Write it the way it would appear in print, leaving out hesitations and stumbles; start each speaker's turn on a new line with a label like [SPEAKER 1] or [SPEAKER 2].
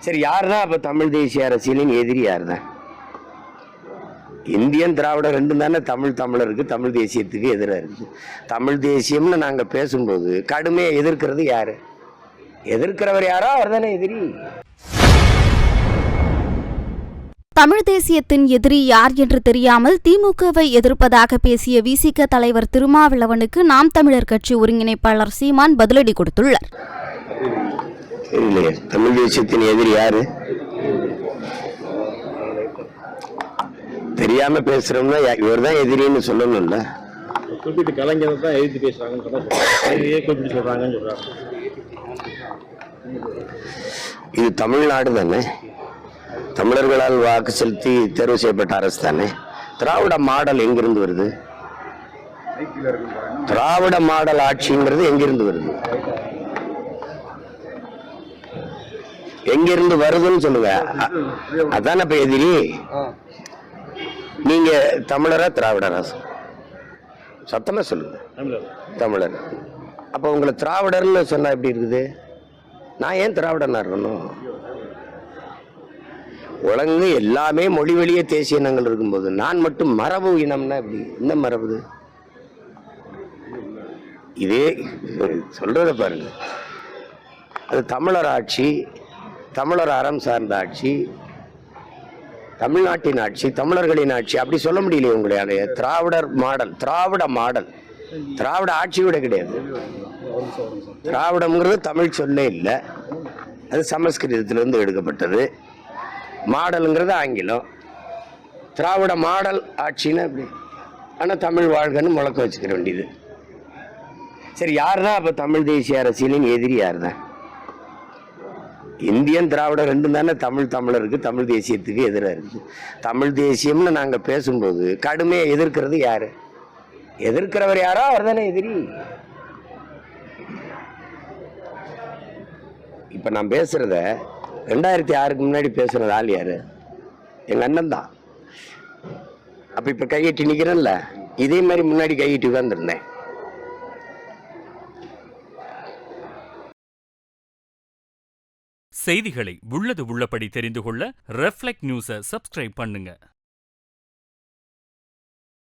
[SPEAKER 1] சரி, யாருதான் அப்ப தமிழ் தேசிய அரசியலின் எதிரி? யாருதான்? இந்தியன் திராவிடம் ரெண்டும் தானே தமிழருக்கு தமிழ் தேசியத்துக்கு எதிராக இருக்கு. தமிழ் தேசியம்னு நாங்க பேசும்போது கடுமையை எதிர்க்கிறது யாரு? எதிர்க்கிறவர் யாரோ அவர் தானே எதிரி.
[SPEAKER 2] தமிழ் தேசியத்தின் எதிரி யார் என்று தெரியாமல் திமுகவை எதிர்ப்பதாக பேசிய விசிக தலைவர் திருமாவளவனுக்கு நாம் தமிழர் கட்சி ஒருங்கிணைப்பாளர் சீமான் பதிலடி கொடுத்துள்ளார்.
[SPEAKER 1] தமிழ் தேசியத்தின் எதிரி யாரு? தெரியாம பேசுறோம்னா இவர் தான் எதிரின்னு சொல்லணும்ல.
[SPEAKER 3] குறிப்பிட்ட கலைஞர் தான் எதிர்த்து பேசுறாங்கன்னு சொல்றாங்க.
[SPEAKER 1] இது தமிழ்நாடு தானே, தமிழர்களால் வாக்கு செலுத்தி தேர்வு செய்யப்பட்ட அரசு தானே. திராவிட மாடல் எங்கிருந்து வருது? திராவிட மாடல் ஆட்சிங்கிறது எங்கிருந்து வருது? எங்கிருந்து வருதுன்னு சொல்லுங்க. அதான இப்ப எதிரி. நீங்க தமிழரா திராவிடரா? சத்தமா சொல்லுங்க. தமிழர். அப்ப உங்களை திராவிடர்னு சொன்னா எப்படி இருக்குது? நான் ஏன் திராவிடனா இருக்கணும்? உலகு எல்லாமே மொழி வழியே தேசிய இனங்கள் இருக்கும்போது நான் மட்டும் மரபு இனம்னா எப்படி? என்ன மரபு? இதே சொல்றத பாருங்க. அது தமிழர் ஆட்சி, தமிழர் அறம் சார்ந்த ஆட்சி, தமிழ்நாட்டின் ஆட்சி, தமிழர்களின் ஆட்சி. அப்படி சொல்ல முடியலையே உங்களால. திராவிடர் மாடல், திராவிட மாடல், திராவிட ஆட்சி விட கிடையாது. திராவிடம்ங்கிறது தமிழ் சொல்லே இல்லை, அது சமஸ்கிருதத்திலிருந்து எடுக்கப்பட்டது. மாடலுங்கிறது ஆங்கிலம். திராவிட மாடல் ஆட்சின்னு அப்படி. ஆனால் தமிழ் வாழ்கன்னு முழக்க வச்சுக்கிற வேண்டியது. சரி, யாருதான் அப்ப தமிழ் தேசிய அரசியலின் எதிரி? யாருதான்? இந்தியன் திராவிடம் ரெண்டும் தானே தமிழருக்கு தமிழ் தேசியத்துக்கு எதிராக இருக்கு. தமிழ் தேசியம்னு நாங்க பேசும்போது கடுமையை எதிர்க்கிறது யாரு? எதிர்க்கிறவர் யாரோ அவர் தானே எதிரி. இப்ப நான் பேசுறத 2006க்கு முன்னாடி பேசுறது ஆள் யாரு? எங்க அண்ணன் தான். அப்ப இப்ப கையிட்டு நிக்கிறேன்ல, இதே மாதிரி முன்னாடி கையிட்டு உட்கார்ந்துருந்தேன்.
[SPEAKER 4] செய்திகளை உள்ளது உள்ளபடி தெரிந்து கொள்ள ரெஃப்ளெக்ட் நியூஸை சப்ஸ்கிரைப் பண்ணுங்க.